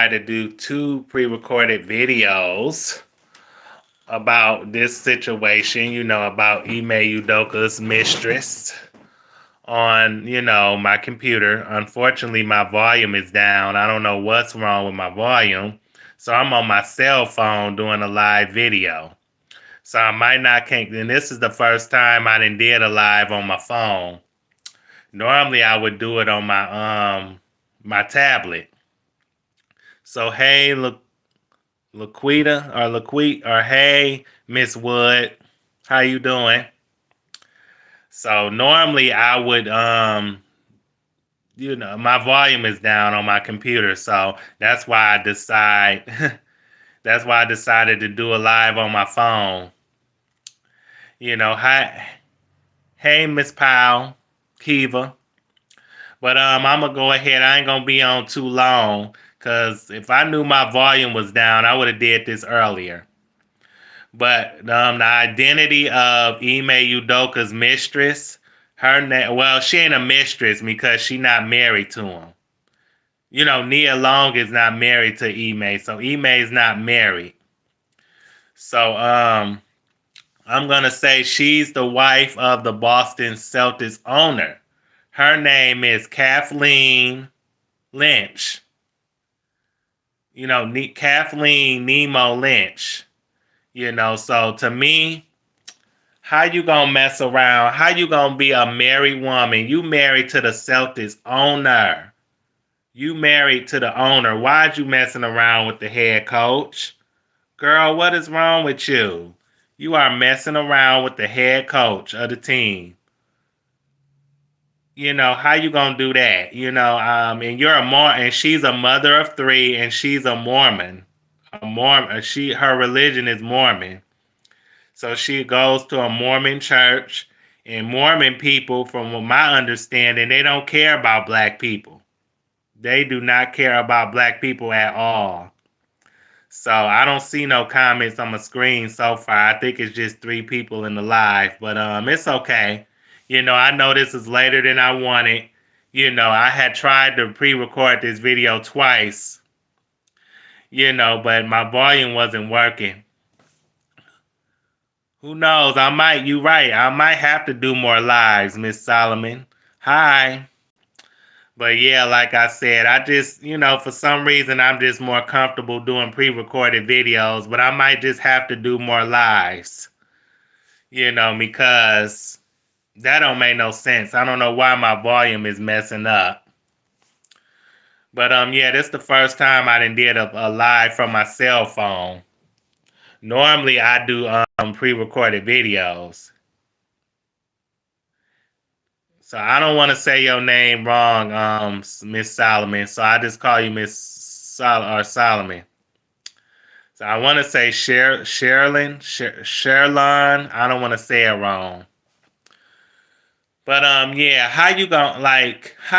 decided to do two pre-recorded videos about this situation, about Ime Udoka's mistress on, my computer. Unfortunately, my volume is down. I don't know what's wrong with my volume. So I'm on my cell phone doing a live video. So I might not can't, and this is the first time I did a live on my phone. Normally I would do it on my tablet. So hey, hey, Miss Wood, how you doing? So normally I would my volume is down on my computer, so that's why I decided to do a live on my phone. Hi, hey, Miss Powell, Kiva. But I'm gonna go ahead. I ain't gonna be on too long, cause if I knew my volume was down, I would have did this earlier. But the identity of Ime Udoka's mistress, her name. Well, she ain't a mistress because she not married to him. Nia Long is not married to Ime, so Ime is not married. So I'm gonna say she's the wife of the Boston Celtics owner. Her name is Kathleen Lynch. Kathleen Nemo Lynch. So to me, how you gonna mess around? How you gonna be a married woman? You married to the Celtics owner. You married to the owner. Why'd you messing around with the head coach? Girl, what is wrong with you? You are messing around with the head coach of the team. How you gonna do that? And you're and she's a mother of three, and she's a Mormon. Her religion is Mormon. So she goes to a Mormon church, and Mormon people, from my understanding, they don't care about black people. They do not care about black people at all. So I don't see no comments on my screen so far. I think it's just 3 people in the live, but it's okay. I know this is later than I wanted. I had tried to pre-record this video twice, but my volume wasn't working. Who knows? You right. I might have to do more lives, Miss Solomon. Hi. But yeah, like I said, I just, for some reason, I'm just more comfortable doing pre-recorded videos, but I might just have to do more lives, because that don't make no sense. I don't know why my volume is messing up. But yeah, this is the first time I did a live from my cell phone. Normally I do pre-recorded videos. So I don't want to say your name wrong, Miss Solomon. So I just call you Miss Solomon. So I want to say Sherilyn. I don't want to say it wrong. But yeah, how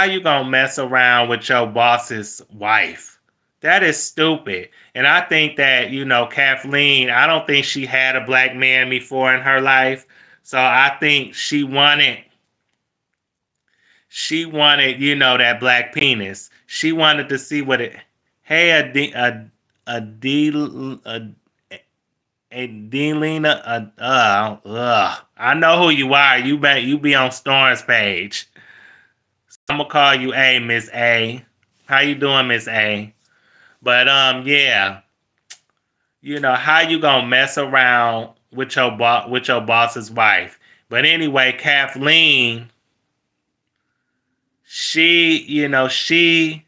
you gonna mess around with your boss's wife? That is stupid. And I think that, Kathleen, I don't think she had a black man before in her life. So I think she wanted, that black penis. She wanted to see what it. Hey, Adelina. I know who you are. You be on Storm's page. So I'm gonna call you Miss A. How you doing, Miss A? But yeah. How you gonna mess around with your boss's wife? But anyway, Kathleen, she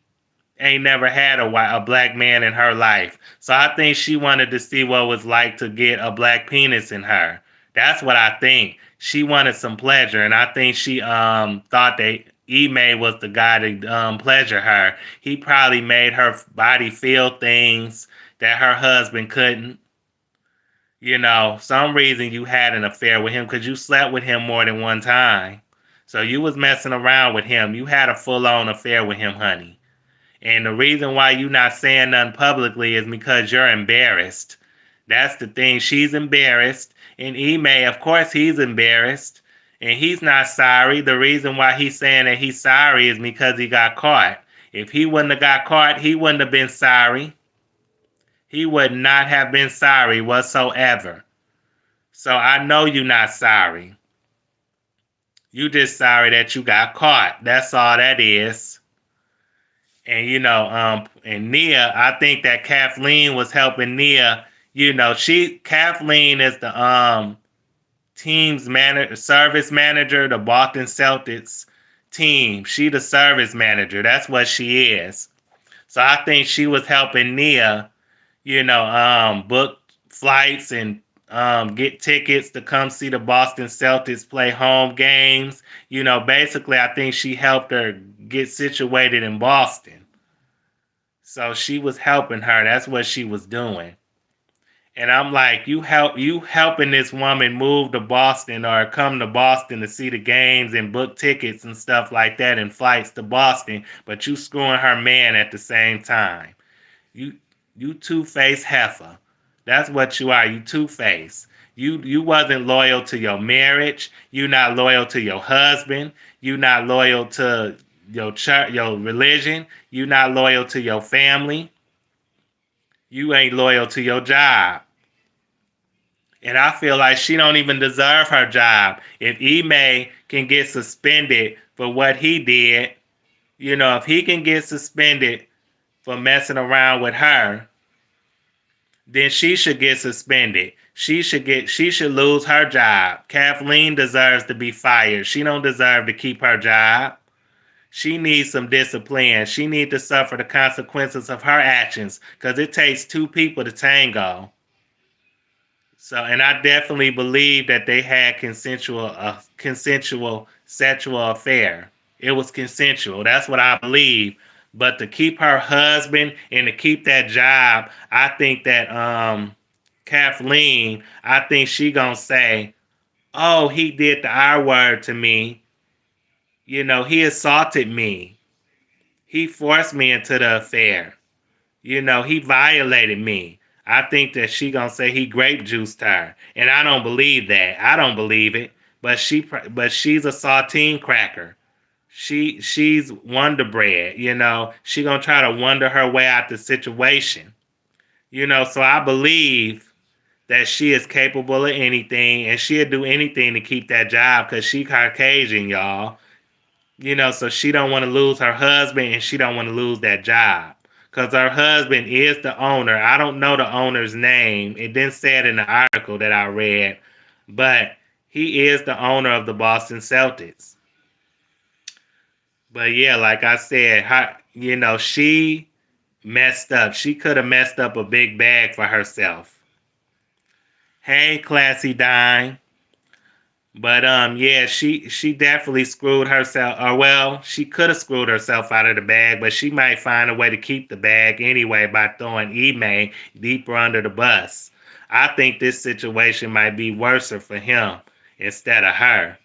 ain't never had a black man in her life. So I think she wanted to see what it was like to get a black penis in her. That's what I think. She wanted some pleasure, and I think she thought that Ime was the guy to pleasure her. He probably made her body feel things that her husband couldn't. Some reason you had an affair with him because you slept with him more than one time. So you was messing around with him. You had a full-on affair with him, honey. And the reason why you not saying nothing publicly is because you're embarrassed. That's the thing. She's embarrassed. And Ime, of course, he's embarrassed. And he's not sorry. The reason why he's saying that he's sorry is because he got caught. If he wouldn't have got caught, he wouldn't have been sorry. He would not have been sorry whatsoever. So I know you're not sorry. You just sorry that you got caught. That's all that is. And and Nia, I think that Kathleen was helping Nia. Kathleen is the service manager, the Boston Celtics team. She the service manager. That's what she is. So I think she was helping Nia, book flights and get tickets to come see the Boston Celtics play home games. Basically, I think she helped her get situated in Boston. So she was helping her. That's what she was doing. And I'm like, you helping this woman move to Boston or come to Boston to see the games and book tickets and stuff like that and flights to Boston, but you screwing her man at the same time. You you two-faced heifer. That's what you are. You two-faced. You wasn't loyal to your marriage. You not loyal to your husband. You not loyal to your church, your religion. You not loyal to your family. You ain't loyal to your job. And I feel like she don't even deserve her job. If Ime can get suspended for what he did, if he can get suspended for messing around with her, then she should get suspended. She should lose her job. Kathleen deserves to be fired. She don't deserve to keep her job. She needs some discipline. She needs to suffer the consequences of her actions because it takes two people to tango. So, and I definitely believe that they had consensual sexual affair. It was consensual. That's what I believe. But to keep her husband and to keep that job, I think that Kathleen, I think she gonna say, "Oh, he did the R word to me. He assaulted me. He forced me into the affair. He violated me." I think that she gonna say he grape juiced her, and I don't believe that. I don't believe it. But she's a saltine cracker. She's Wonder Bread. She gonna try to wonder her way out the situation. So I believe that she is capable of anything, and she'll do anything to keep that job because she Caucasian, y'all. So she don't want to lose her husband and she don't want to lose that job. Because her husband is the owner. I don't know the owner's name. It didn't say it in the article that I read. But he is the owner of the Boston Celtics. But yeah, like I said, she messed up. She could have messed up a big bag for herself. Hey, Classy Dime. But yeah, she definitely screwed herself. Or well, she could have screwed herself out of the bag, but she might find a way to keep the bag anyway by throwing Ime deeper under the bus. I think this situation might be worse for him instead of her,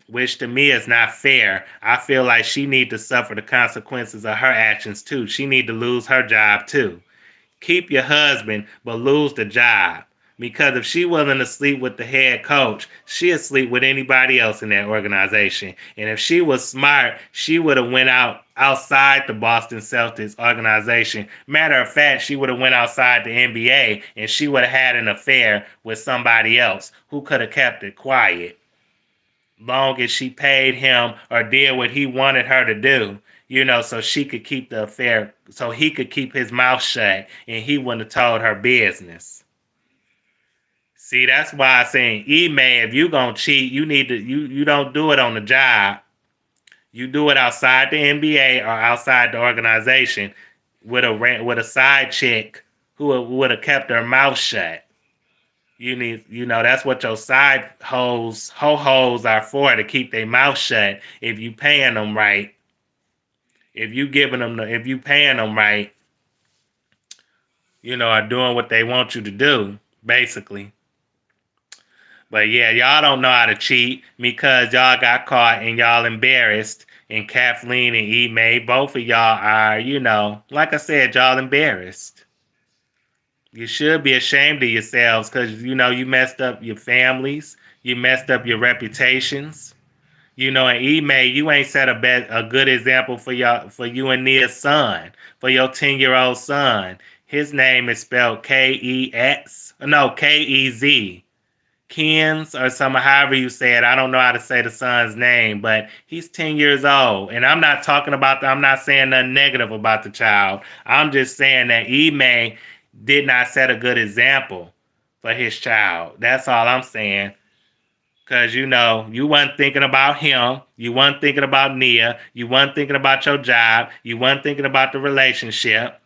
which to me is not fair. I feel like she need to suffer the consequences of her actions too. She need to lose her job too. Keep your husband, but lose the job. Because if she wasn't asleep with the head coach, she'd sleep with anybody else in that organization. And if she was smart, she would have went outside the Boston Celtics organization. Matter of fact, she would have went outside the NBA and she would have had an affair with somebody else who could have kept it quiet. Long as she paid him or did what he wanted her to do, so she could keep the affair, so he could keep his mouth shut and he wouldn't have told her business. See, that's why I saying, E-Man, if you gonna cheat, you need to you don't do it on the job. You do it outside the NBA or outside the organization with a side chick who would have kept her mouth shut. That's what your side ho-hos are for, to keep their mouth shut. If you paying them right, if you paying them right, are doing what they want you to do, basically. But yeah, y'all don't know how to cheat because y'all got caught and y'all embarrassed. And Kathleen and E May, both of y'all are, like I said, y'all embarrassed. You should be ashamed of yourselves because, you messed up your families. You messed up your reputations. And Ime, you ain't set a good example for you and Nia's son, for your 10-year-old son. His name is spelled Kez, Kens or some however you say it. I don't know how to say the son's name, but he's 10 years old. And I'm not saying nothing negative about the child. I'm just saying that Ime did not set a good example for his child. That's all I'm saying. Cause you wasn't thinking about him, you wasn't thinking about Nia, you wasn't thinking about your job, you wasn't thinking about the relationship,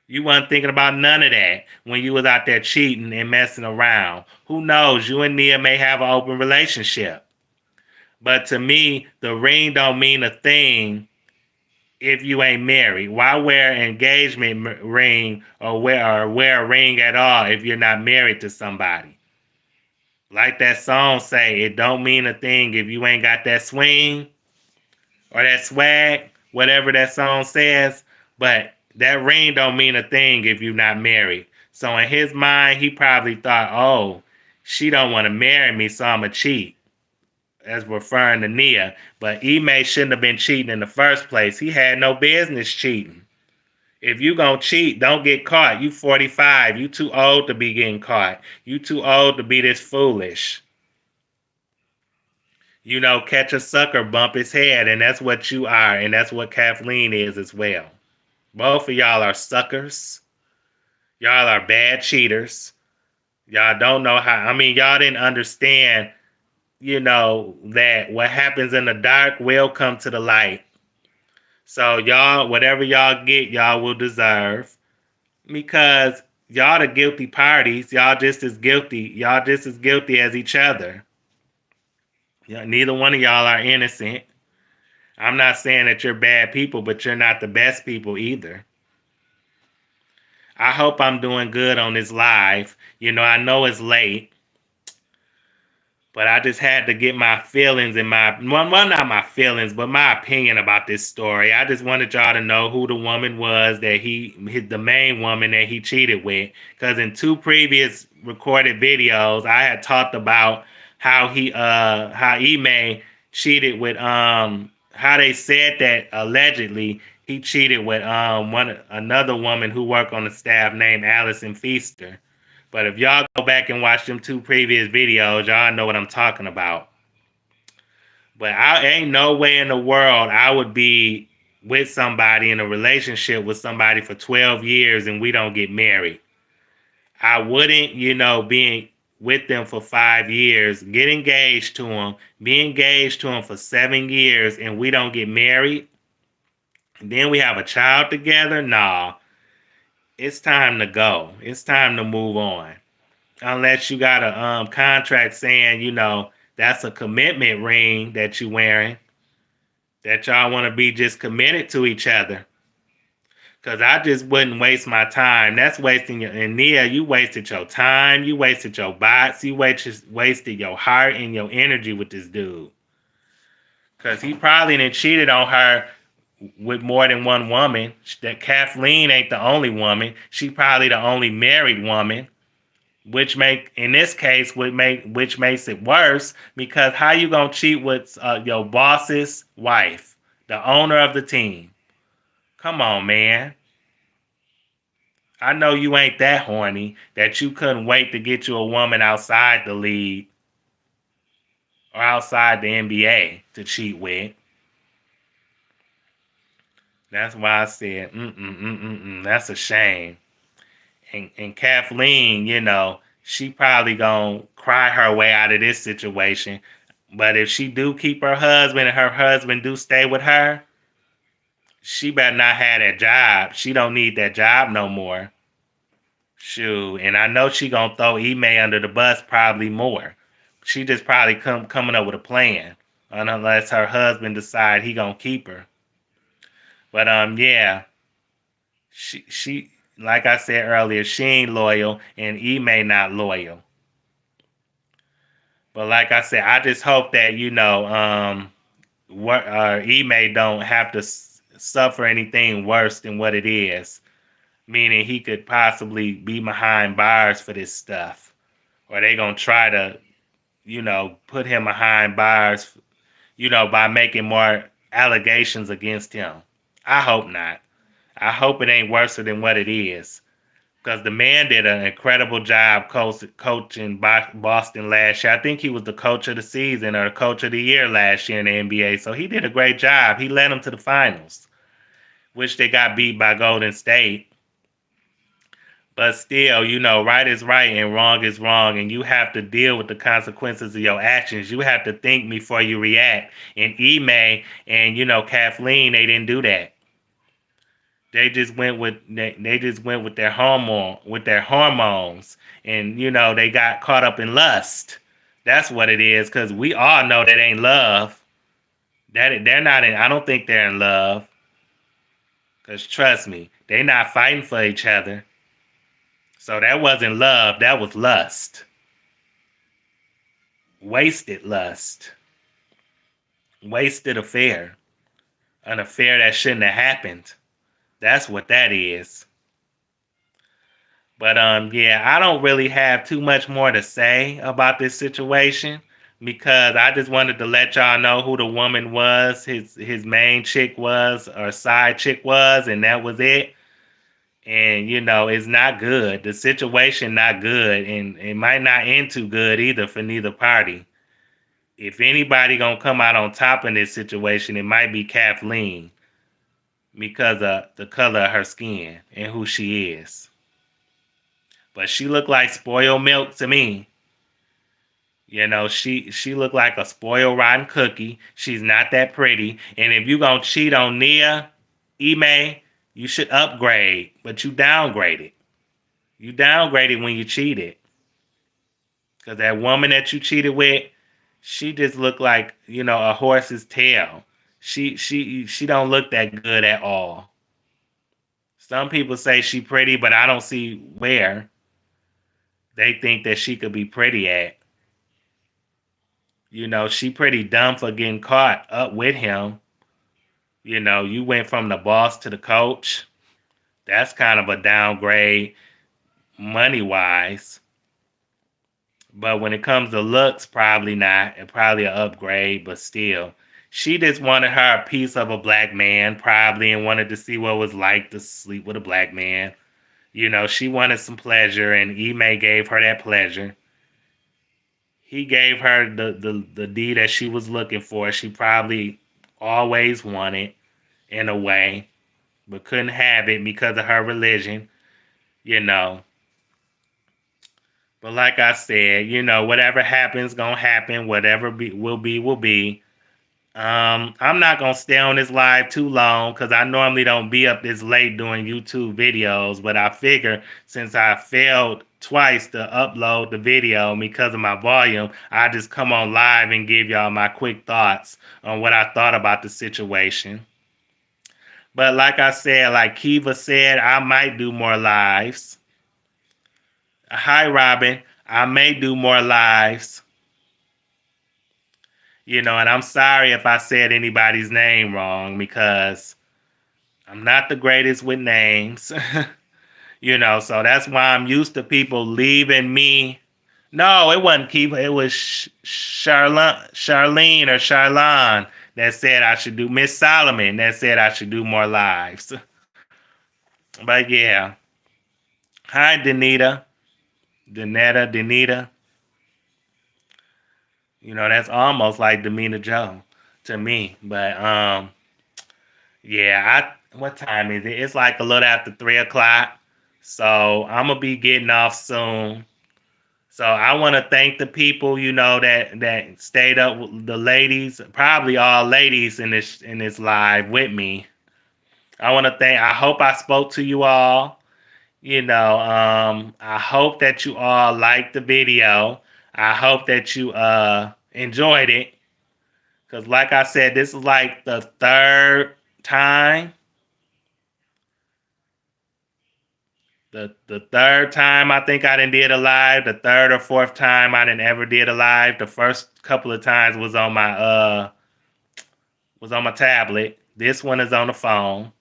you wasn't thinking about none of that when you was out there cheating and messing around. Who knows? You and Nia may have an open relationship. But to me, the ring don't mean a thing if you ain't married. Why wear an engagement ring or wear a ring at all if you're not married to somebody? Like that song say, it don't mean a thing if you ain't got that swing or that swag, whatever that song says. But that ring don't mean a thing if you're not married. So in his mind, he probably thought, oh, she don't want to marry me, so I'm a cheat. As referring to Nia. But Ime shouldn't have been cheating in the first place. He had no business cheating. If you gonna cheat, don't get caught. You 45. You too old to be getting caught. You too old to be this foolish. Catch a sucker, bump his head, and that's what you are, and that's what Kathleen is as well. Both of y'all are suckers. Y'all are bad cheaters. Y'all don't know how. I mean, y'all didn't understand, that what happens in the dark will come to the light. So y'all, whatever y'all get, y'all will deserve. Because y'all the guilty parties. Y'all just as guilty. Y'all just as guilty as each other. Neither one of y'all are innocent. I'm not saying that you're bad people, but you're not the best people either. I hope I'm doing good on this live. I know it's late, but I just had to get my feelings and well, not my feelings, but my opinion about this story. I just wanted y'all to know who the woman was that the main woman that he cheated with. Because in 2 previous recorded videos, I had talked about how how Ime cheated with, how they said that allegedly he cheated with another woman who worked on the staff named Allison Feaster. But if y'all go back and watch them 2 previous videos, y'all know what I'm talking about. But I ain't no way in the world I would be with somebody in a relationship with somebody for 12 years and we don't get married. I wouldn't, being with them for 5 years, get engaged to them, be engaged to them for 7 years and we don't get married. And then we have a child together. Nah, it's time to go. It's time to move on. Unless you got a contract saying, that's a commitment ring that you wearing, that y'all want to be just committed to each other. Because I just wouldn't waste my time. That's wasting and Nia, you wasted your time, you wasted your bots, you wasted your heart and your energy with this dude. Because he probably done cheated on her with more than one woman. That Kathleen ain't the only woman. She probably the only married woman. Which makes it worse, because how you gonna cheat with your boss's wife, the owner of the team? Come on, man. I know you ain't that horny that you couldn't wait to get you a woman outside the league or outside the NBA to cheat with. That's why I said, that's a shame. And Kathleen, she probably gonna cry her way out of this situation. But if she do keep her husband and her husband do stay with her, she better not have that job. She don't need that job no more. Shoot, and I know she gonna throw Ime under the bus probably more. She just probably coming up with a plan, unless her husband decide he gonna keep her. But yeah, she like I said earlier, she ain't loyal, and Ime not loyal. But like I said, I just hope that Ime don't have to suffer anything worse than what it is. Meaning he could possibly be behind bars for this stuff, or they gonna try to, put him behind bars by making more allegations against him. I hope not. I hope it ain't worse than what it is. Because the man did an incredible job coaching Boston last year. I think he was the coach of the season or coach of the year last year in the NBA. So he did a great job. He led them to the finals, which they got beat by Golden State. But still, right is right and wrong is wrong, and you have to deal with the consequences of your actions. You have to think before you react. And Ime and Kathleen, they didn't do that. They just went with their hormones, and they got caught up in lust. That's what it is. Because we all know that ain't love. They're not in. I don't think they're in love. Because trust me, they're not fighting for each other. So that wasn't love. That was lust. Wasted lust. Wasted affair. An affair that shouldn't have happened. That's what that is. But yeah, I don't really have too much more to say about this situation because I just wanted to let y'all know who the woman was, his main chick was, or side chick was, and that was it. And it's not good. The situation not good, and it might not end too good either for neither party. If anybody gonna come out on top in this situation, it might be Kathleen because of the color of her skin and who she is. But she looked like spoiled milk to me. She looked like a spoiled rotten cookie. She's not that pretty. And if you gonna cheat on Nia, Ime, you should upgrade. But you downgraded. You downgraded when you cheated. Because that woman that you cheated with, she just looked like, a horse's tail. She don't look that good at all. Some people say she pretty, but I don't see where they think that she could be pretty at. She pretty dumb for getting caught up with him. You went from the boss to the coach. That's kind of a downgrade money-wise. But when it comes to looks, probably not. And probably an upgrade, but still. She just wanted her a piece of a black man, probably, and wanted to see what it was like to sleep with a black man. She wanted some pleasure, and Ime gave her that pleasure. He gave her the D that she was looking for. She probably always wanted, in a way, but couldn't have it because of her religion, you know. But like I said, whatever happens, gonna happen. Whatever will be, will be. I'm not gonna stay on this live too long because I normally don't be up this late doing YouTube videos. But I figure since I failed twice to upload the video because of my volume, I just come on live and give y'all my quick thoughts on what I thought about the situation. But like I said, like Kiva said, I might do more lives. Hi, Robin. I may do more lives. And I'm sorry if I said anybody's name wrong because I'm not the greatest with names. So that's why I'm used to people leaving me. No, it wasn't Kiva. It was Charlene or Charlon that said I should do, Miss Solomon that said I should do more lives. But yeah. Hi, Danita. Danita. That's almost like Demeanor Joe to me. But yeah, what time is it? It's like a little after 3 o'clock. So I'm gonna be getting off soon. So I want to thank the people, that stayed up with the ladies, probably all ladies in this live with me. I hope I spoke to you all. I hope that you all liked the video. I hope that you enjoyed it. Because like I said, this is like the third time. The third time I think I done did a live. The third or fourth time I done ever did a live. The first couple of times was on my tablet. This one is on the phone.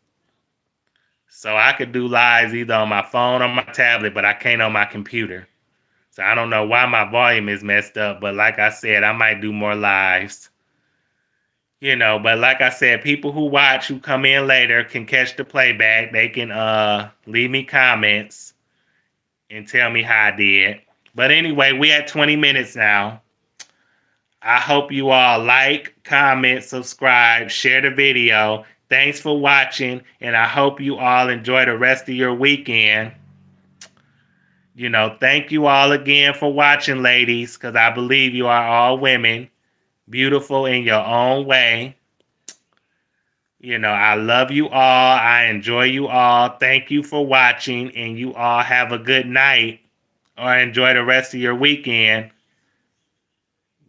So I could do lives either on my phone or my tablet, but I can't on my computer. So I don't know why my volume is messed up, but like I said, I might do more lives. But like I said, people who watch, who come in later, can catch the playback. They can leave me comments and tell me how I did. But anyway, we at 20 minutes now. I hope you all like, comment, subscribe, share the video. Thanks for watching, and I hope you all enjoy the rest of your weekend. Thank you all again for watching, ladies, because I believe you are all women, beautiful in your own way. I love you all. I enjoy you all. Thank you for watching, and you all have a good night or enjoy the rest of your weekend.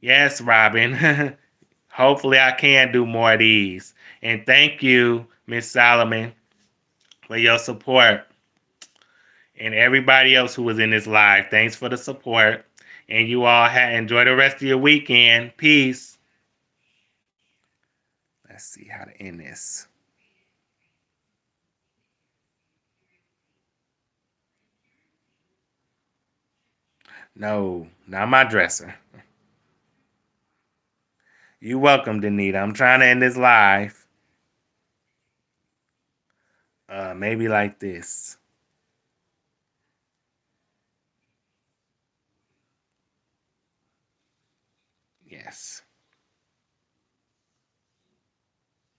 Yes, Robin. Hopefully, I can do more of these. And thank you, Miss Solomon, for your support. And everybody else who was in this live, thanks for the support. And you all enjoy the rest of your weekend. Peace. Let's see how to end this. No, not my dresser. You welcome, Danita. I'm trying to end this live. Maybe like this. Yes.